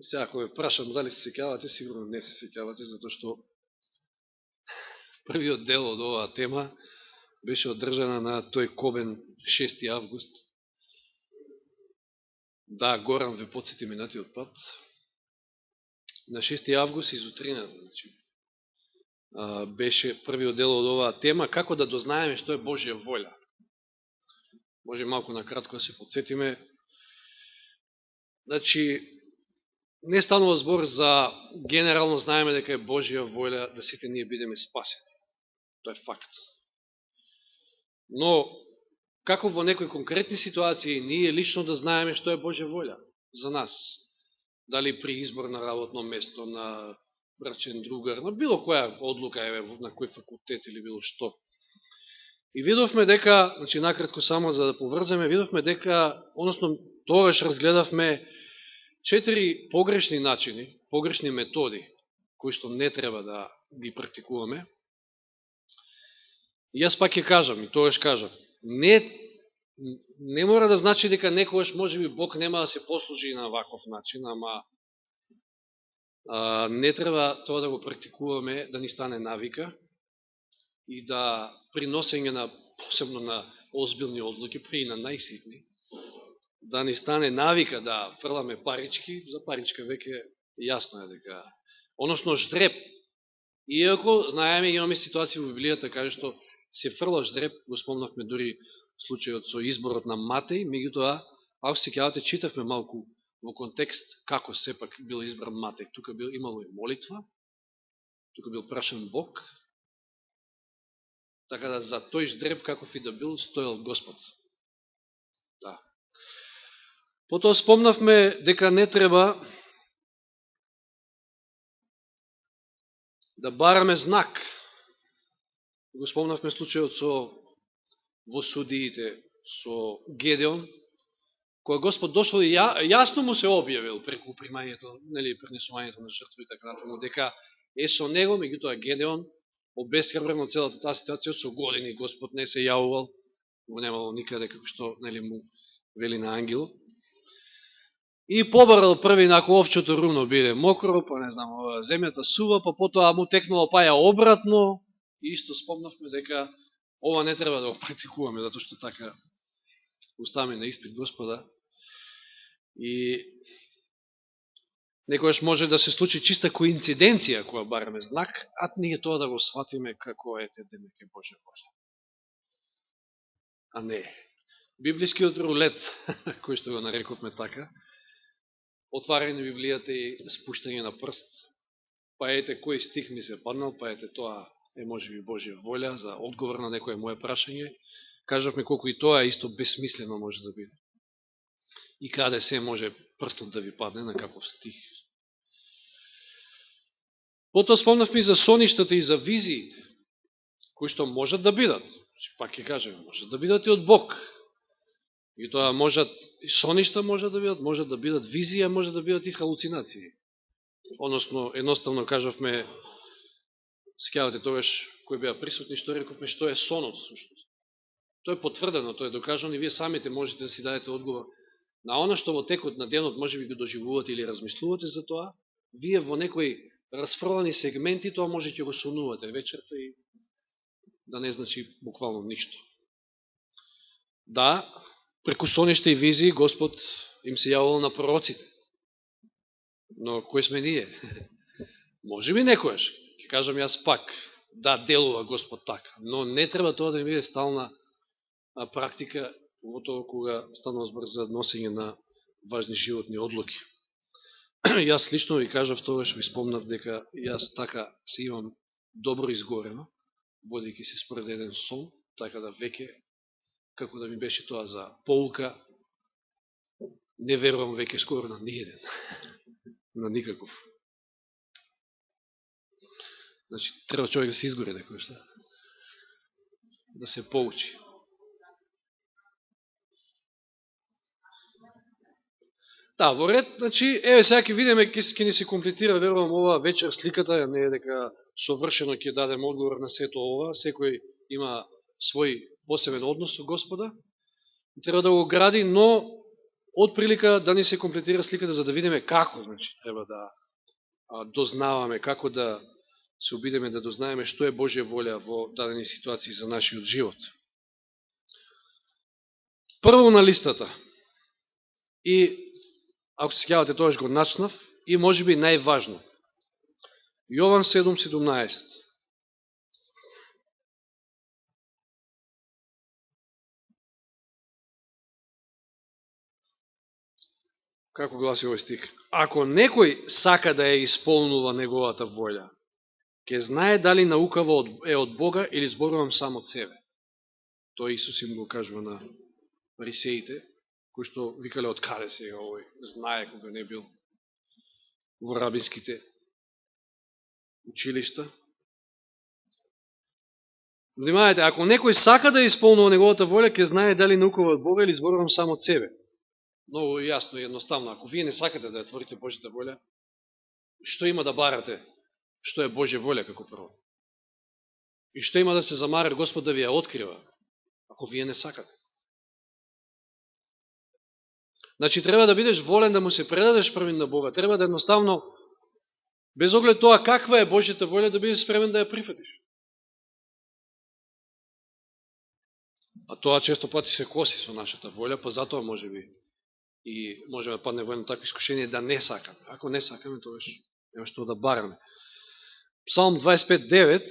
Сега, ако ме прашам дали се сеќавате, сигурно не се сеќавате, затоа што првиот дел од оваа тема беше одржана на тој кобен 6. август. Да, Горан ве подсети минатиот пат. На 6. август изутрината, значи, беше првиот дел од оваа тема, како да дознаеме што е Божја волја. Може малку накратко да се подсетиме. Значи, не станува збор за генерално знаеме дека е Божја волја да сите ние бидеме спасени. Тоа е факт. Но, како во некои конкретни ситуации ние лично да знаеме што е Божја волја за нас? Дали при избор на работно место, на брачен другар, на било која одлука, на кој факултет или било што. И видовме дека, значи накратко само за да поврземе, видовме дека, односно тогаш разгледавме 4 погрешни начини, погрешни методи, кои што не треба да ги практикуваме. И јас пак ќе кажам, и тогаш кажам, не мора да значи дека некогаш можеби Бог нема да се послужи на ваков начин, ама не треба тоа да го практикуваме, да ни стане навика и да при носење на, посебно на озбилни одлуки, па и на најситни, да ни стане навика да фрламе парички, за паричка веќе јасно е дека, односно ждреб. Иако, знаеме, имаме ситуација во Библијата, каде што се фрла ждреб, го спомнавме дури случајот со изборот на Матеј, меѓутоа, ако се сеќавате, читавме малку во контекст како сепак бил избран Матеј. Тука бил имало и молитва, тука бил прашан Бог, така да за тој ждреб, каков и да бил, стоел Господ. Да. Потоа спомнавме дека не треба да бараме знак. Го спомнавме случајот во Судиите со Гедеон, која Господ дошол и јасно му се објавил преку примањето, нели, пренесувањето на жртва и така натаму, дека е со него, меѓутоа Гедеон, обесхрабрен од целата таа ситуација, со години Господ не се јавувал, го немало никаде, како што, нели, му вели на ангел. И побарал први нако овчето руно биде мокро, па не знам, земјата сува, па потоа му текнало паја обратно, и исто спомнавме дека ова не треба да го практикуваме, затоа што така уставаме на испит Господа. И некојаш може да се случи чиста коинциденција која бараме знак, а ние тоа да го сватиме како демек е Божја волја. А не. Библискиот рулет, кој што го нарековме така, отварање на Библијата и спуштање на прст, па ете кој стих ми се паднал, па ете тоа е можеби Божја волја за одговор на некој моје прашање. Кажавме колку и тоа исто безсмислено може да биде. И каде се може прстот да ви падне, на каков стих. Потоа спомнавме и за соништата и за визиите, кои што можат да бидат. Пак ќе кажем, можат да бидат и од Бог. И тоа можат, и соништа можат да бидат, можат да бидат визија, можат да бидат и халуцинации. Односно, едноставно кажавме, сеќавате тогаш кои беа присутни, што рековме, што е сонот, сушност. Тоа е потврдено, тоа е докажано и вие самите можете да си дадете одговор на оно што во текот на денот може би го доживувате или размислувате за тоа, вие во некои расфрлани сегменти тоа можете го сонувате вечерта и да не значи буквално ништо. Да, преку соништа и визии Господ им се јавувал на пророците. Но кој сме ние? Може би некојаш, ќе кажам јас пак, да, делува Господ така, но не треба тоа да ми биде стална практика, поготово кога станува збор за носење на важни животни одлуки. Јас лично ви кажав, тогаш ви спомнав дека јас така се имам добро изгорено, водејќи се според еден сон, така да веќе, како да ми беше тоа за поука, не верувам веќе скоро на ниеден, на никаков. Значи, треба човек да се изгоре некој што, да се поучи. Да, во ред, значи, еве сега ќе видиме, ќе ни се комплетира, верувам, ова вечер сликата, не е дека совршено ќе дадем одговор на сето ова, секој има свој посебен однос со Господа, треба да го гради, но отприлика да ни се комплетира сликата, за да видиме како, значи, треба да дознаваме, како да се обидеме да дознаеме што е Божја волја во дадени ситуации за нашиот живот. Прво на листата, и ако се сеќавате, тоаш го начнав, и може би најважно, Јован 7:17. Како гласи овој стих? Ако некој сака да ја исполнува неговата волја, ќе знае дали наукава е од Бога или зборувам само од себе. Тоа Исус им го кажува на фарисеите, кои што викале од каде сега овој, знае кога не бил во рабинските училишта. Внимавајте, ако некој сака да исполнува неговата волја, ќе знае дали наукува од Бога или зборувам само од себе. Много јасно и едноставно. Ако вие не сакате да ја творите Божјата волја, што има да барате? Што е Божја волја како прво? И што има да се замарат Господ да ви ја открива, ако вие не сакате? Значи, треба да бидеш волен да му се предадеш првин на Бога. Треба да едноставно, без оглед тоа каква е Божјата волја, да бидеш спремен да ја прифатиш. А тоа често пати се коси со нашата волја, па затоа може би и може да падне во едно такво искушение да не сакаме. Ако не сакаме, тоа нема што да бараме. Псалм 25:9,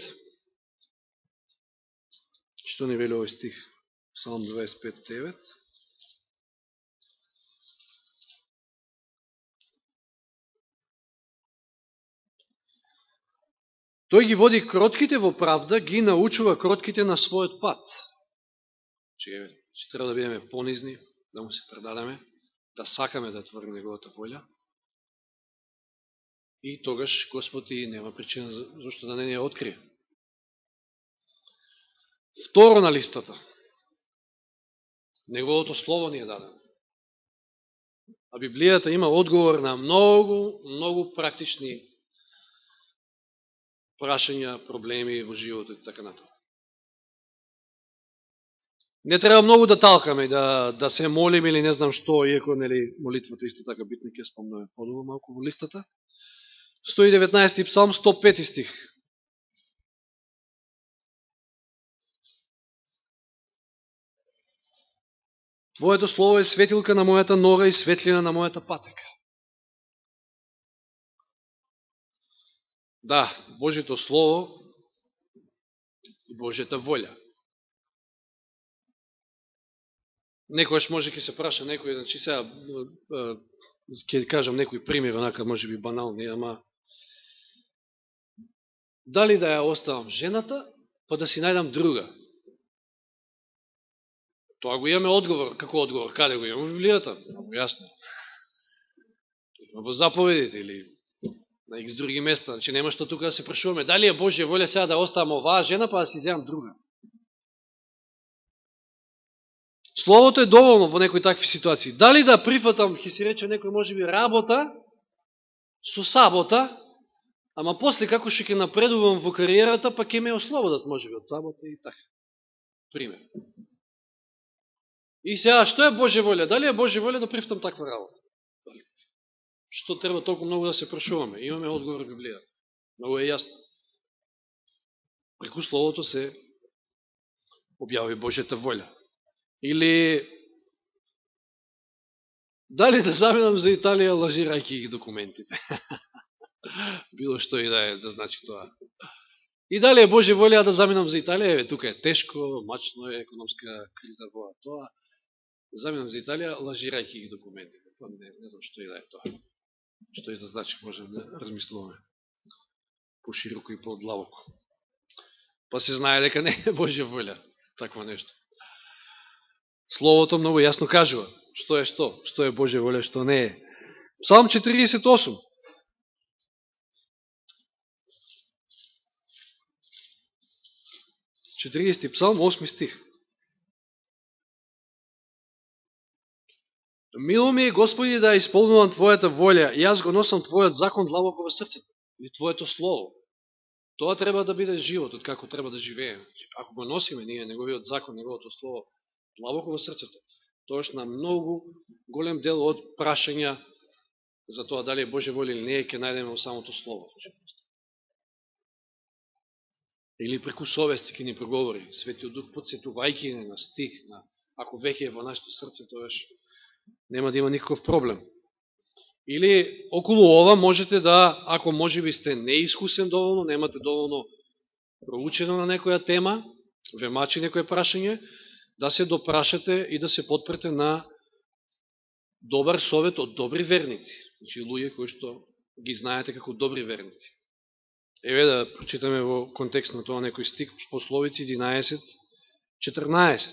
што ни вели овој стих? Псалм 25:9. Тој ги води кротките во правда, ги научува кротките на својот пат. Че треба да бидеме понизни, да му се предадеме, да сакаме да творим неговата волја. И тогаш Господ и нема причина зашто да не ни ја открие. Второ на листата. Неговото слово ни е дадено. А Библијата има одговор на многу практични прашања, проблеми во животот и така натаму. Не треба многу да талкаме и да се молим или не знам што, иако нели молитвата исто така битна, ќе спомнаме подолу малку во листата. 119 псалм, 105 стих. Твоето слово е светилка на мојата нога и светлина на мојата патека. Да, Божјето слово и Божјата волја. Некојаш може ќе се праша некој, значи сега ќе кажам некој пример, онака може би банални, ама дали да ја оставам жената, па да си најдам друга? Тоа го имаме одговор. Како одговор? Каде го имаме? Во Библијата. Много јасно. Во заповедите или на икс други места. Значи нема што тука да се прашуваме. Дали е Божја волја сега да оставам оваа жена, па да си земам друга? Словото е доволно во некои такви ситуации. Дали да прифатам, ќе си рече некој можеби работа со сабота, ама после како што ќе напредувам во кариерата, па ќе ме ослободат можеби од сабота и така. Пример. И сега, што е Божја волја? Дали е Божја волја да прифатам таква работа? Што треба толку многу да се прашуваме? Имаме одговор во Библијата. Многу е јасно. Преку Словото се објави Божјата волја. Или дали да заминам за Италија лажирајќи ги документите? Било што и да е, да значи тоа. И дали е Божја волја да заминам за Италија? Тука е тешко, мачно е, економска криза во тоа. Заминам за Италија лажирајќи ги документите. Тоа не знам што и да е тоа. Што и да значи, можем да размислуваме пошироко и подлабоко. Па се знае дека не е Божја волја такво нешто. Словото многу јасно кажува што е што е Божја волја, што не е. Псалм 48. Псалм, 8 стих. Мило ми е, Господи, да исполнувам Твојата волја, и јас го носам Твојот закон длабоко во срцето. И Твоето слово. Тоа треба да биде животот, како треба да живееме. Ако го носиме ние, неговиот закон, неговото слово, длабоко во срцето, Тоаш на многу голем дел од прашања за тоа дали е Божја воля или не е, ќе најдеме во самото Слово. Или преку совести ќе ни проговори Светиот Дух, подсетувајќи не на стих, ако веќе е во нашето срце, тоаш нема да има никаков проблем. Или околу ова можете да, ако можеби сте неискусен доволно, немате доволно проучено на некоја тема, ве мачи некој прашање, да се допрашате и да се потпрете на добар совет од добри верници. Значи луѓе кои што ги знаете како добри верници. Еве да прочитаме во контекст на тоа некој стих, Пословици 11:14.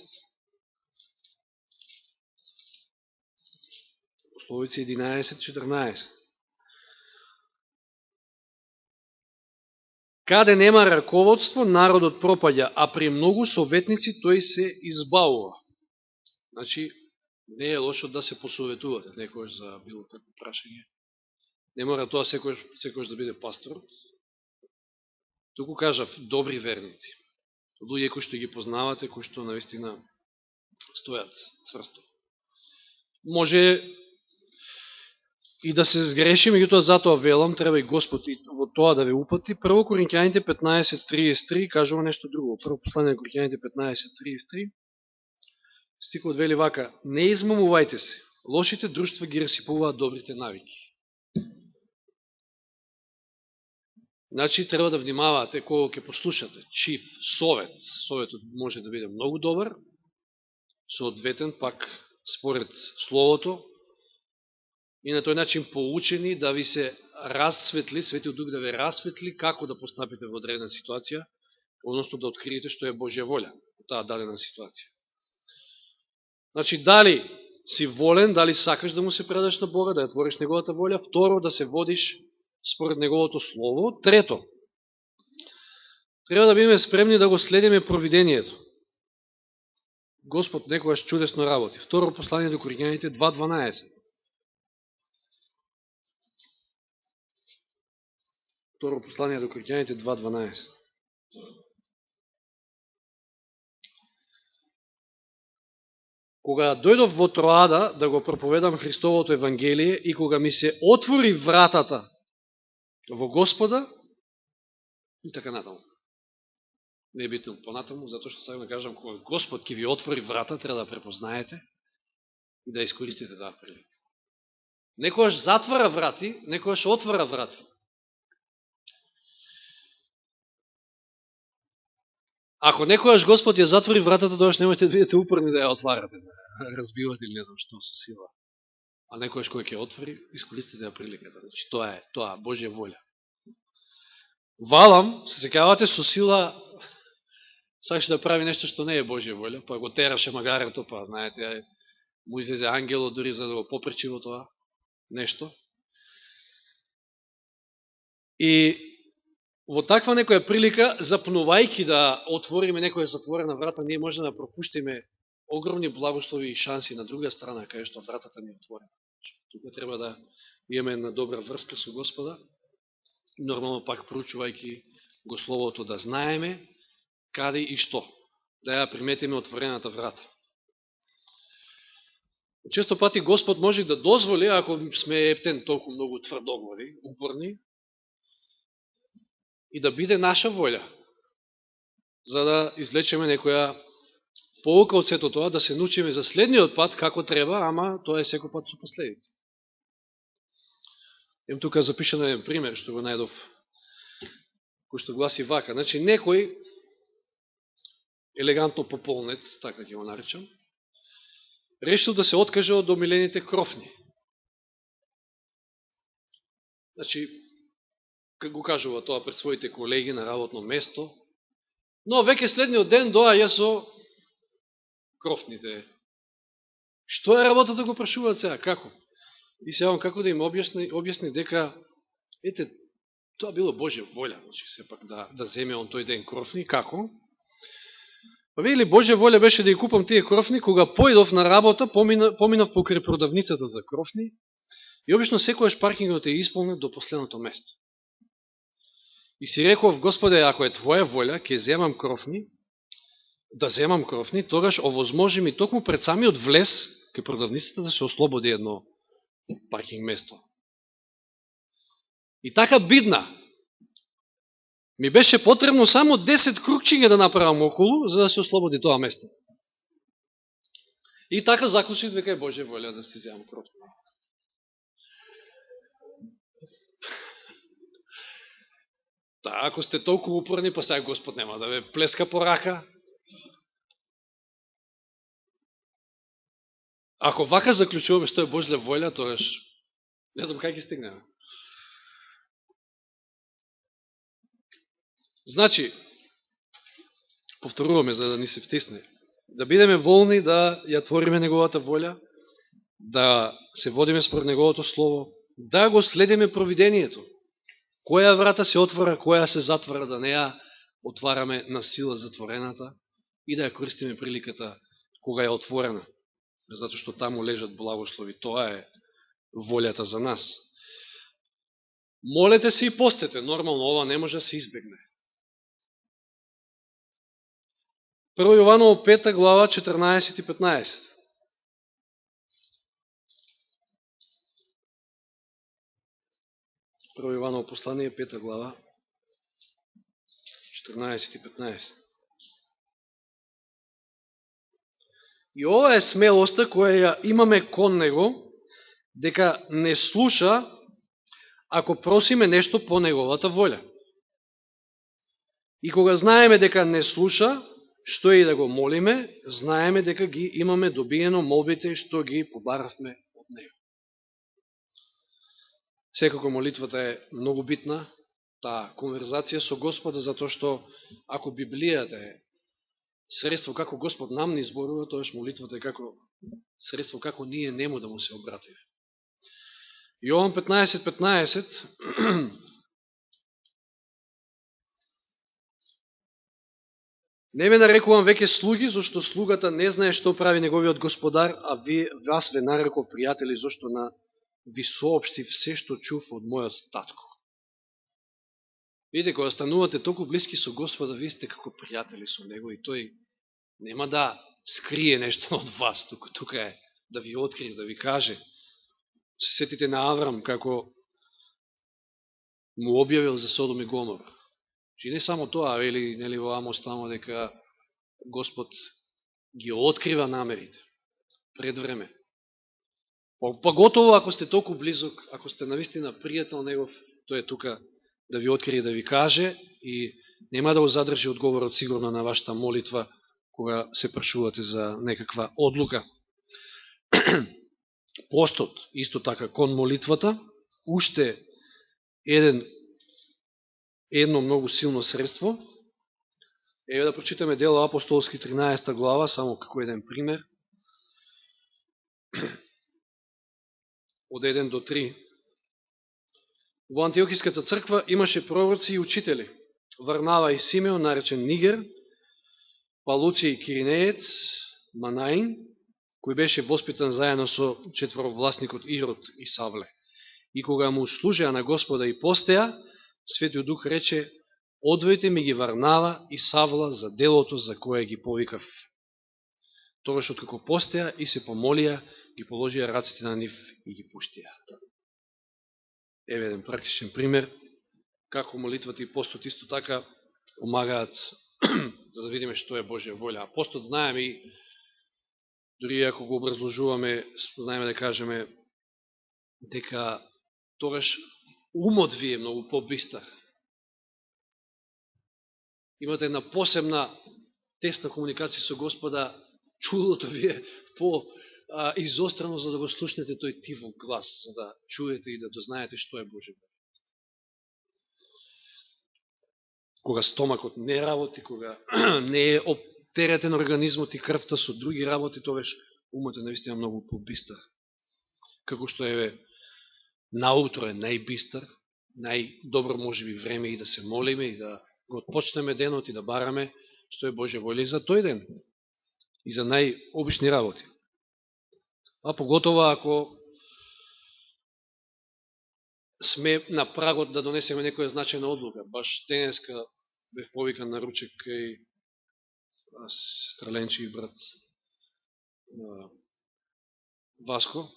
Пословици 11:14. Каде нема раководство, народот пропаѓа, а при многу советници тој се избавува. Значи, не е лошо да се посоветувате некојаш за било какво прашање. Не мора тоа секојаш да биде пастор. Туку кажав, добри верници. Луѓе кои што ги познавате, кои што наистина стојат цврсто. Може и да се сгреши, меѓутоа затоа велам, треба и Господ во тоа да ве упати. Прво Коринќаните 15:33 кажува нешто друго. Прво послание на Коринќаните 15:33. Стихот вели вака: не измамувајте се, лошите друштва ги расипуваат добрите навики. Значи, треба да внимавате кога ќе послушате чив совет. Советот може да биде многу добар, соодветен пак според Словото, и на тој начин поучени да ви се расветли, Светиот Дух да ве расветли како да постапите во одредена ситуација, односно да откриете што е Божја воља во таа дадена ситуација. Значи, дали си волен, дали сакаш да му се предаш на Бога, да ја твориш Неговата воља. Второ, да се водиш според Неговото Слово. Трето, треба да бидеме спремни да го следиме провидението. Господ некогаш чудесно работи. Второ послание до Коринјаните 2:12. Второ послание до Коринјаните 2:12. Кога дојдов во Троада да го проповедам Христовото Евангелие и кога ми се отвори вратата во Господа, и така натаму. Не битно понатаму, затоа што сакам да кажам, кога Господ ќе ви отвори врата, треба да препознаете и да искористите таа прилика. Некојаш затвора врати, некојаш отвора врати. Ако некојаш Господ ја затвори вратата, тогаш немате да бидете упорни да ја отварате, разбивате или не знам што со сила. А некојаш кој ќе отвори, искористите ја приликата. Значи, тоа е Божја воља. Валам, се сеќавате, со сила сакаше да прави нешто што не е Божја воља, па го тераше магарето, па знаете, му излезе ангело дури за да го попречи во тоа нешто. И во таква некоја прилика, запнувајќи да отвориме некоја затворена врата, ние може да пропуштиме огромни благослови и шанси на друга страна, кај што вратата не е отворена. Тука треба да имаме една добра врска со Господа, нормално пак проучувајќи го Словото, да знаеме каде и што, да ја приметиме отворената врата. Често пати Господ може да дозволи, ако сме ептен толку многу тврдоглави, упорни, и да биде наша воља, за да извлечеме некоја поука од сето тоа, да се научиме за следниот пат како треба, ама тоа е секој пат со последици. Ем тука запишан еден пример, што го најдов, кој што гласи вака. Значи, некој елегантно пополнет, така ќе го наречам, решил да се откаже од омилените крофни. Значи, го кажува тоа пред своите колеги на работно место, но веќе следниот ден доаѓа со крофните. Што е работата, го прашуваат сега, како? И сега он како да им објасни дека, ете, тоа било Божја воља, значи сепак да земе он тој ден крофни, како? Па видели, Божја воља беше да ја купам тие крофни, кога појдов на работа, поминав покрај продавницата за крофни, и обично секојаш паркингот е исполнет до последното место. И си реков, Господе, ако е Твоја воља, ќе земам крофни, тогаш овозможи ми токму пред самиот влез кај продавницата да се ослободи едно паркинг место. И така бидна. Ми беше потребно само 10 кругчиња да направам околу, за да се ослободи тоа место. И така заклучив дека е Божја волја да си земам кров. Ако сте толку упорни, па сега Господ нема да ве плеска по рака. Ако вака заклучуваме што е Божја волја, тоа не знам кај ќе стигнеме. Значи, повторуваме за да ни се втисне, да бидеме волни да ја твориме Неговата волја, да се водиме според Неговото Слово, да го следиме провидението. Која врата се отвора, која се затвора, да не ја отвараме на сила затворената и да ја користиме приликата кога е отворена, затоа што таму лежат благослови. Тоа е волјата за нас. Молете се и постете, нормално ова не може да се избегне. 1 Јованово 5 глава 14 и 15. Прво Јованово послание 5 глава 14 и 15. И ова е смелоста која ја имаме кон него, дека не слуша ако просиме нешто по неговата волја. И кога знаеме дека не слуша, што и да го молиме, знаеме дека ги имаме добиено молбите што ги побаравме од него. Секако молитвата е многу битна, таа конверзација со Господа, затоа што ако Библијата е средство како Господ нам ни зборува, тоаш молитвата е како средство како ние нему да му се обратиме. Јован 15:15 Не ве нарекувам веќе слуги, зашто слугата не знае што прави неговиот господар, а вас ве нареков пријатели, зашто ви соопштив се што чув од мојот татко. Видите, кога станувате толку блиски со Господа, ви сте како пријатели со него и тој нема да скрие нешто од вас, тука е да ви открие, да ви каже. Се сетите на Аврам, како му објавил за Содом и Гомор. И не само тоа, вели, нели во Амос тамо, дека Господ ги открива намерите пред време. Па готово, ако сте толку близок, ако сте навистина пријател негов, тој е тука да ви открие, да ви каже и нема да го задржи одговорот сигурно на вашата молитва, кога се прашувате за некаква одлука. Постот, исто така, кон молитвата, уште едно многу силно средство. Еве да прочитаме Дела апостолски 13 глава, само како еден пример. Од 1 до 3. Во Антиохиската црква имаше пророци и учители. Варнава и Симеон, наречен Нигер, Палуци и Киринеец, Манаин, кој беше воспитан заедно со четворовласникот Ирод и Савле. И кога му служеа на Господа и постеа, Светиот Дух рече: одвојте ми ги Варнава и Савла за делото за кое ги повикав. Тогаш откако постеа и се помолија, ги положија раците на нив и ги пуштија. Еве еден практичен пример, како молитвата и постот исто така помагаат за да видиме што е Божја волја. А постот знаеме и, дури ако го образложуваме, знаеме да кажеме дека тогаш умот ви е многу по-бистар. Имате една посебна тесна комуникација со Господа, чудото ви е по-изострано за да го слушнете тој тивок глас, за да чуете и да дознаете што е Божја волја. Кога стомакот не работи, кога не е оптеретен организмот и крвта со други работи, тогаш умот е навистина многу по-бистар. Како што е наутро е најбистар, најдобро може би време и да се молиме и да го почнеме денот и да бараме што е Божја волја и за тој ден и за најобични работи. А поготово ако сме на прагот да донесеме некоја значајна одлука. Баш денеска бев повикан на ручек кај Страленчи и брат Васко.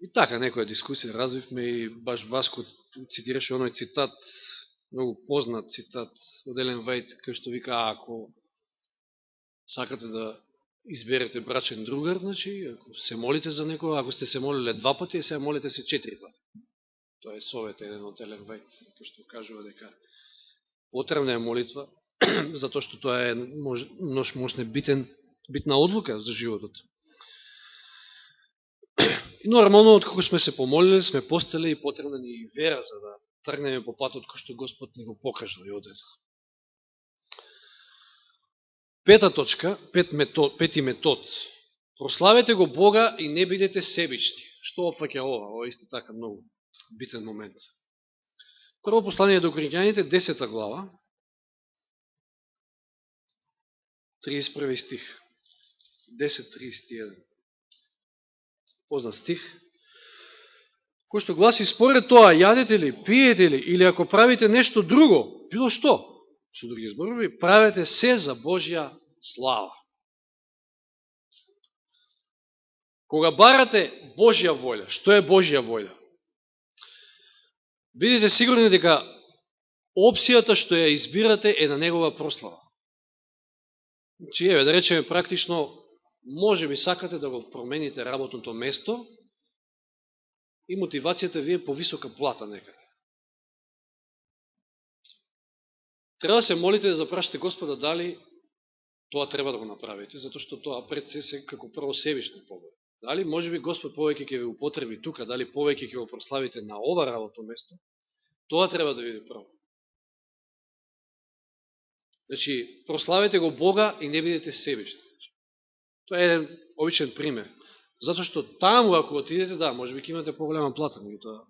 И така, некоја дискусија развивме и баш Васко цитираше оној цитат, многу познат цитат од Елен Вајд, кој што вика, ако сакате да изберете брачен другар, значи, ако се молите за некоја, ако сте се молиле 2 пати, сега молите се 4 пати. Тоа е совет еден од Елен Вајд, кој што кажува дека потребна е молитва, затоа што тоа е можна битна одлука за животот. И нормално, откако сме се помолили, сме постали и потребна ни и вера, за да тргнеме по патот кој што Господ ни го покажа и одреди. Пета точка, пети метод. Прославете го Бога и не бидете себични. Што опфаќа ова? Ова исто така многу битен момент. Прво послание до Коринќаните, 10 глава, 31 стих. 10:31. Познат стих. Кој што гласи, според тоа, јадете ли, пиете ли, или ако правите нешто друго, било што, со други зборови, правете се за Божја слава. Кога барате Божја волја, што е Божја волја? Бидете сигурни дека опцијата што ја избирате е на негова прослава. Значи, еве, да речеме практично, може би сакате да го промените работното место и мотивацијата ви е повисока плата некаде. Треба да се молите да запрашате Господа дали тоа треба да го направите, затоа што тоа пред се како прво себични поглед. Дали може би Господ повеќе ќе ви употреби тука, дали повеќе ќе го прославите на ова работно место, тоа треба да види прво. Значи, прославете го Бога и не бидете себични. Тоа е еден обичен пример. Затоа што таму, ако отидете, да, може би ќе имате поголема плата, но тоа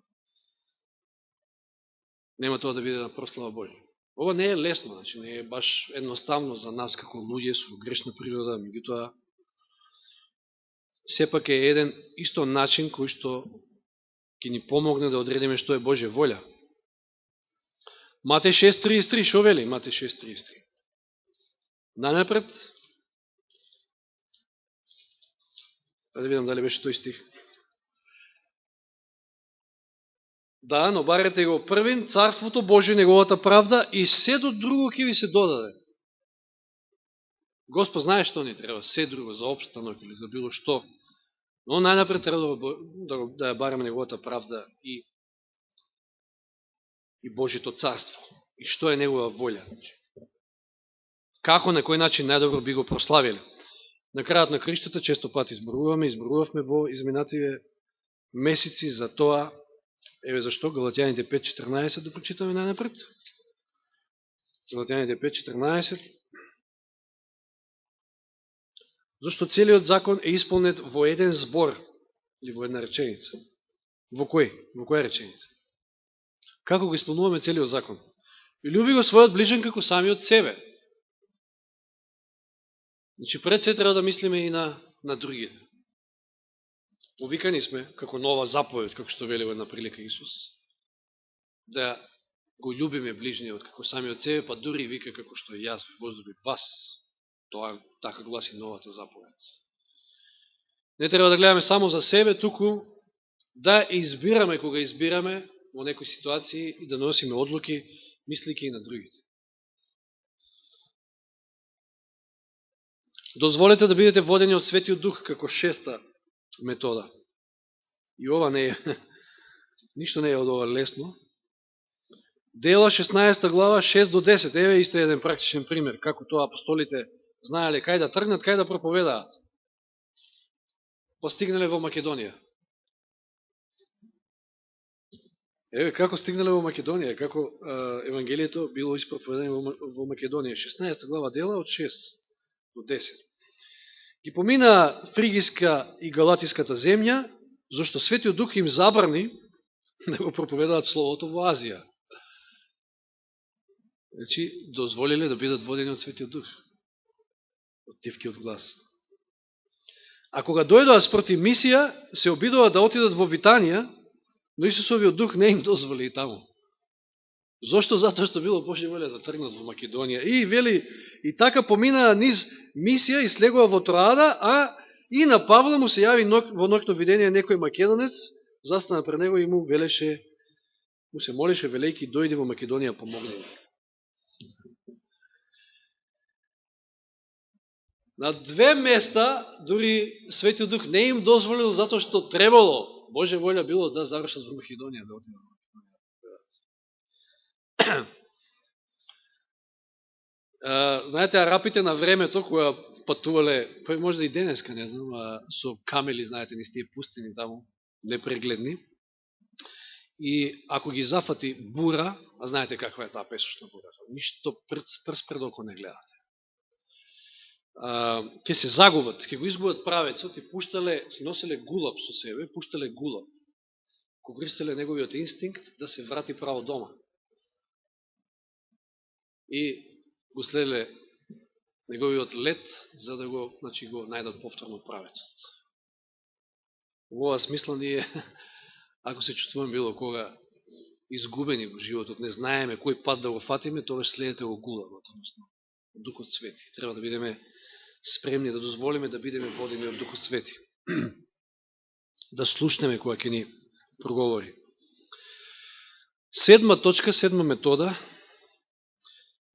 нема тоа да биде на прослава Божја. Ова не е лесно, значи не е баш едноставно за нас како луѓе со грешна природа, меѓутоа сепак е еден исто начин кој што ќе ни помогне да одредиме што е Божја волја. Матеј 6:33, шо вели Матеј 6:33? Најнапред, да видам дали беше тој стих. Да, но барете го првин, Царството Божие, неговата правда и сето друго ќе ви се додаде. Господ знае што ни треба, се друго, за опстанок или за било што. Но најнапред треба да ја бараме неговата правда и Божито царство. И што е негова волја. Како, на кој начин најдобро би го прославиле. На крајот на криштата често пати изборувавме во изминативе месеци за тоа. Еве зашто, Галатјаните 5:14 да прочитаме најнапред. Галатјаните 5:14. Зашто целиот закон е исполнет во еден збор, или во една реченица. Во кој? Во која реченица? Како го исполнуваме целиот закон? И люби го својот ближен како самиот себе. Значи, пред се треба да мислиме и на другите. Повикани сме, како нова заповед, како што вели во една прилика Исус, да го љубиме ближниот како самиот себе, па дури вика како што и јас ви возлюбив вас. Тоа така гласи новата заповед. Не треба да гледаме само за себе, туку да избираме кога избираме во некои ситуации и да носиме одлуки, мислики и на другите. Дозволете да бидете водени од Светиот Дух како шеста метода. И ова не е, ништо не е од ова лесно. Дела 16 глава 6-10, еве исто еден практичен пример, како тоа апостолите знаеле кај да тргнат, кај да проповедаат. Постигнале во Македонија. Еве како стигнале во Македонија, како Евангелието било испроповедано во Македонија. 16 глава Дела од 6-10. Ги помина Фригиска и Галатиската земја, зашто Светиот Дух им забрани да го проповедаат Словото во Азија. Значи, дозволиле да бидат водени од Светиот Дух. Од тивкиот глас. А кога дојдоа спроти мисија, се обидува да отидат во Витанија, но Исусовиот Дух не им дозволи и таму. Зошто? Затоа што било Божја волја да тргнат во Македонија. И вели, и така поминаа низ мисија и слегува во Троада, а И на Павла му се јави во ноќно видение некој македонец, застана пред него и му велеше, му се молеше, велејки, дојди во Македонија, помогни ми. На две места, дури Светиот Дух не им дозволил, затоа што требало, Божја волја било да завршат во Македонија, да отидат во Македонија. Знаете, арапите на времето, која патувале, па може да и денеска, не знам, со камели, знаете, низ тие пустини таму, непрегледни. И ако ги зафати бура, а знаете каква е таа песочна бура, ништо прст пред око не гледате. Ќе се загубат, ќе го изгубат правецот и пуштале, се носеле гулаб со себе, пуштале гулаб. Користеле неговиот инстинкт да се врати право дома. И го следеле неговиот лет, за да го, значи, го најдат повторно правецот. Во оваа смисла ние, ако се чувствуваме било кога изгубени во животот, не знаеме кој пат да го фатиме, тогаш следете го гулабот, односно Духот Свети. Треба да бидеме спремни, да дозволиме да бидеме водени од Духот Свети. Да слушнеме кога ќе ни проговори. Седма точка, седма метода.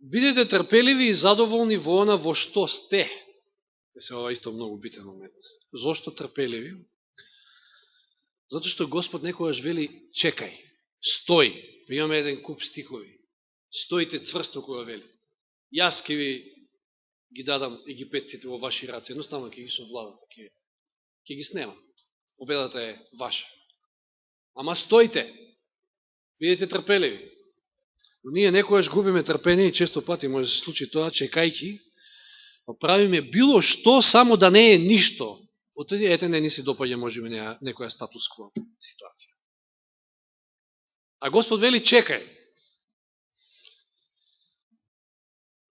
Бидете трпеливи и задоволни во она во што сте. Ова исто многу битен момент. Зошто трпеливи? Зато што Господ некогаш вели чекај, стој. Имаме еден куп стихови. Стоите цврсто кога вели. Јас ке ви ги дадам египетците во ваши раце. Едноставно ке ги совладат, ке ги снемам. Победата е ваша. Ама стоите. Бидете трпеливи. Но ние некојаш губиме трпение и често пати може да се случи тоа, чекајки, правиме било што, само да не е ништо. Ете не ни се допаѓа можеби некоја статус-кво ситуација. А Господ вели чекај.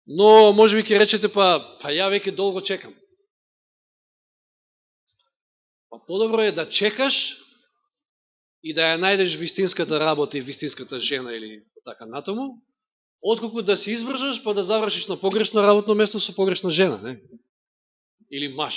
Но можеби ќе речете па ја веќе долго чекам. Па подобро е да чекаш и да ја најдеш вистинската работа и вистинската жена или така натаму, отколку да се избржаш па да завршиш на погрешно работно место со погрешна жена, не? Или маж.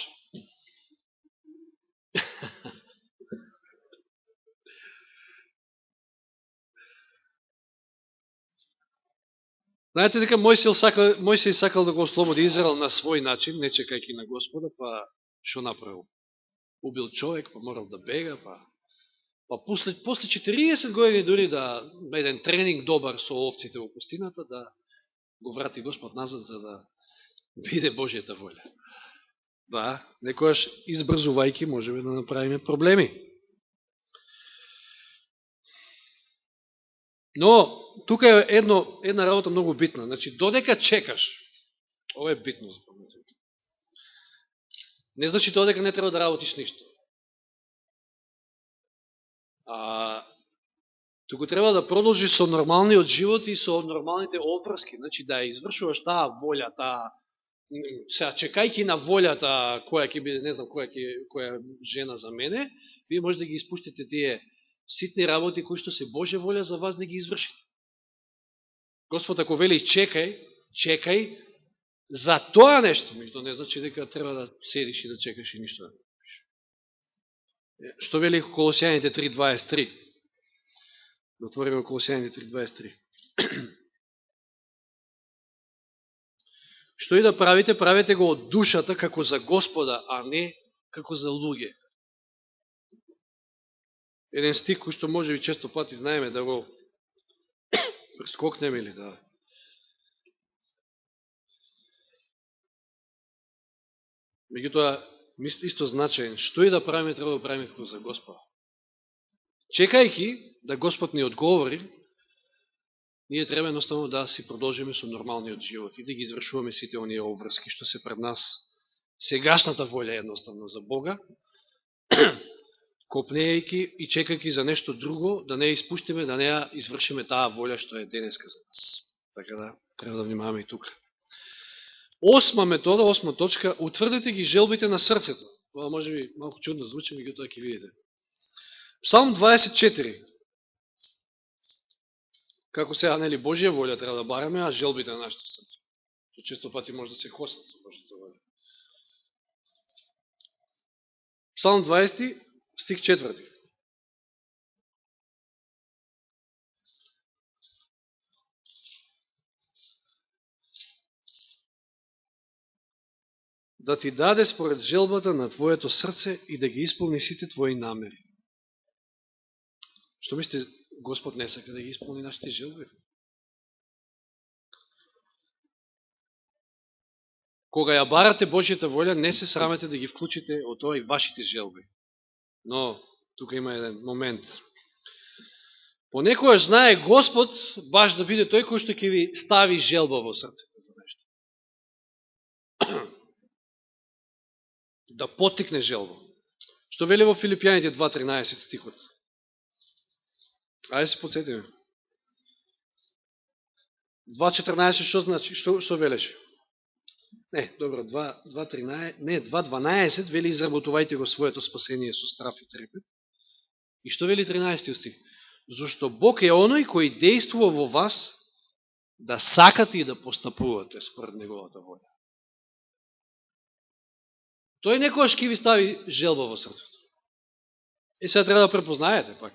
Знаете дека Мојсей сакал да го ослободи Израел на свој начин, не чекајќи на Господа, па што направил? Убил човек, па морал да бега, па после 40 години дури да еден тренинг добар со овците во пустината, да го врати Господ назад за да биде Божјата волја. Да, некојаш избрзувајќи можеме да направиме проблеми. Но, тука е една работа многу битна. Значи, додека чекаш, ова е битно за помнете. Не значи додека не треба да работиш ништо. Туку треба да продолжиш со нормалниот живот и со нормалните обврски. Значи, да извршуваш таа волја, сега чекајќи на волјата која ќе биде, не знам, која жена за мене, вие може да ги испуштите тие ситни работи кои што се Божја волја за вас да ги извршите. Господ ако вели чекај за тоа нешто, меѓутоа не значи дека треба да седиш и да чекаш и ништо да направиш. Што вели Колосјаните 3:23? Да отвориме Колосјаните 3:23. Што и да правите, правете го од душата како за Господа, а не како за луѓе. Еден стих кој што може би често пати знаеме да го прескокнеме или да... Меѓутоа, исто значаен, што и да правиме, треба да правиме како за Господа. Чекајќи да Господ ни одговори, ние треба едноставно да си продолжиме со нормалниот живот и да ги извршуваме сите оние обврски што се пред нас. Сегашната волја едноставно за Бога, копнејќи и чекајќи за нешто друго, да не ја испуштиме, да не ја извршиме таа волја што е денеска за нас. Така да, треба да внимаваме и тука. Осма метода, осма точка, утврдете ги желбите на срцето. Това може би малко чудно звучи, меѓутоа ќе видите. Псалм 24. Како сега, нели, Божија волја треба да бараме, а желбите на нашето срце. Што често пати може да се косат со Божјата волја. Псалм 20, стих 4. Да ти даде според желбата на твоето срце и да ги исполни сите твои намери. Што мислите, Господ не сака да ги исполни нашите желби? Кога ја барате Божјата волја, не се срамете да ги вклучите од тоа и вашите желби. Но, тука има еден момент. Понекогаш знае Господ баш да биде тој кој што ќе ви стави желба во срцето за нешто. Да поттикне желба. Што вели во Филипјаните 2.13 стихот? Ајде се подсетиме. 2.14 што значи? Што велеше? Не, добро, 2.12 вели изработувајте го своето спасение со страф и трепет. И што вели 13 стих? Зошто Бог е оној кој действува во вас да сакате и да постапувате според неговата воља. Тој некојаш ќе ви стави желба во срцето. И сега треба да препознаете пак.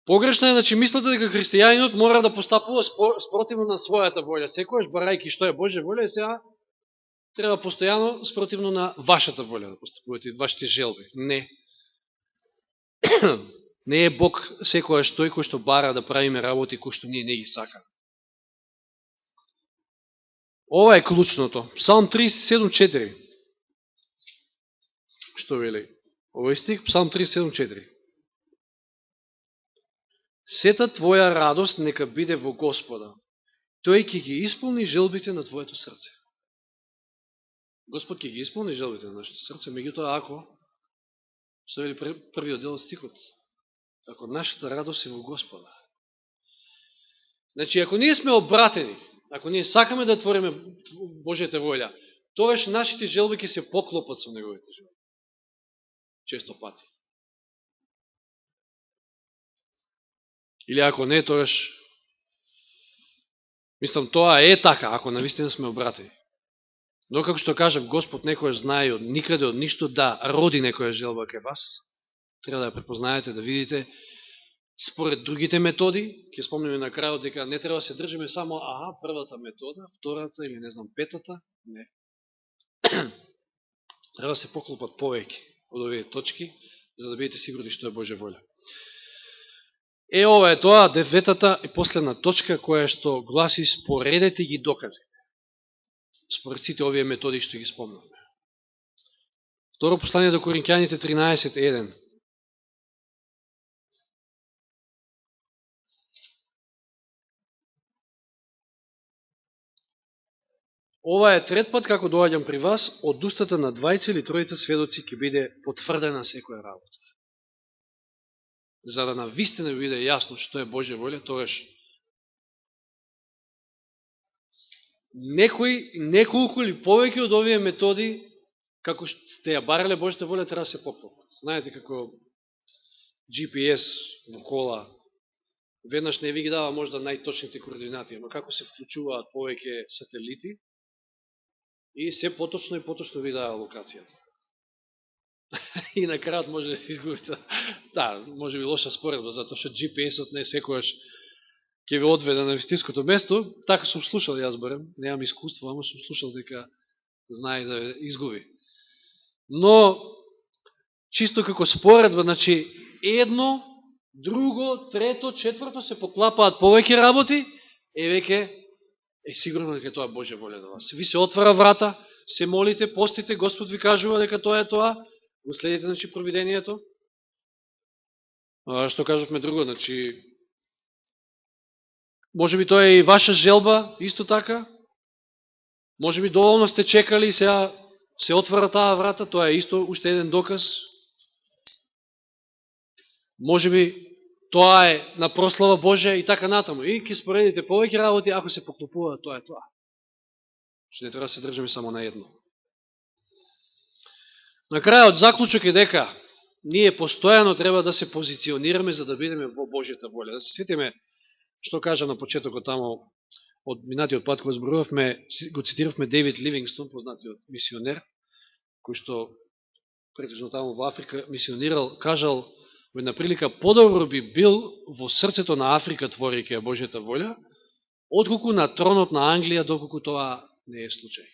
Погрешно е, значи, мислите дека христијанинот мора да постапува спротивно на својата волја. Секојаш, барајки што е Божја волја, и сега треба постојано спротивно на вашата волја да постапувате, вашите желби. Не. Не е Бог секојаш тој кој што бара да правиме работи кои што ние не ги сакаме. Ова е клучното. Псалм 37.4. Што вели? Овој стих, Псалм 37.4. Сета твоја радост нека биде во Господа. Тој ќе ги исполни желбите на твоето срце. Господ ќе ги исполни желбите на нашето срце, меѓутоа ако, што вели првиот дел од стихот, ако нашата радост е во Господа. Значи, ако ние сме обратени, ако ние сакаме да твориме Божјата волја, тогаш нашите желби ќе се поклопат со неговите желби. Често пати. Или ако не, тогаш, мислам, тоа е така, ако навистина сме обратени. Но како што кажав, Господ некојаш знае од никаде, од ништо да роди некоја желба кај вас. Треба да ја препознаете, да видите според другите методи. Ќе спомнеме на крајот дека не треба да се држиме само првата метода, втората или не знам петата. Не. Треба да се поклопат повеќе од овие точки, за да бидете сигурни што е Божја волја. Ова е тоа, деветата и последна точка, која што гласи споредете ги доказите. Според сите овие методи што ги спомнавме. Второ послание до Коринќаните 13.1. Ова е трет пат како доаѓам при вас, од устата на двајца или тројца сведоци ќе биде потврдена секоја работа. За да навистина биде јасно што е Божја волја, тогаш неколку или повеќе од овие методи, како сте ја барале Божјата волја, треба да се поклопат. Знаете како GPS во кола, веднаш не ви ги дава можда најточните координати, но како се вклучуваат повеќе сателити, и се поточно и поточно ви дава локацијата. И на крајот може да се изгубите. Да, може би лоша споредба, затоа што GPS-от не секојаш ќе ви одведе на вистинското место. Така сум слушал, јас барем, немам искуство, ама сум слушал дека знае да изгуби. Но, чисто како споредба, значи, едно, друго, трето, четврто се поклапаат повеќе работи, веќе е сигурно дека тоа е Божја волја за вас. Ви се отвара врата, се молите, постите, Господ ви кажува дека тоа е тоа, го следите, значи, провидението. Што кажавме друго, значи, може би тоа е и ваша желба, исто така. Може би доволно сте чекали и сега се отвара таа врата, тоа е исто уште еден доказ. Може би тоа е на прослава Божја и така натаму. И ќе споредите повеќе работи, ако се поклопува, тоа е тоа. Што не треба да се држаме само на едно. На крајот заклучок е дека ние постојано треба да се позиционираме за да бидеме во Божјата волја. Да се сетиме што кажа на почетокот тамо од минатиот пат кога зборувавме, го цитиравме Дейвид Ливингстон, познатиот мисионер, кој што претежно таму во Африка мисионирал, кажал во една прилика, подобро би бил во срцето на Африка, творејќи ја Божјата волја, отколку на тронот на Англија, доколку тоа не е случај.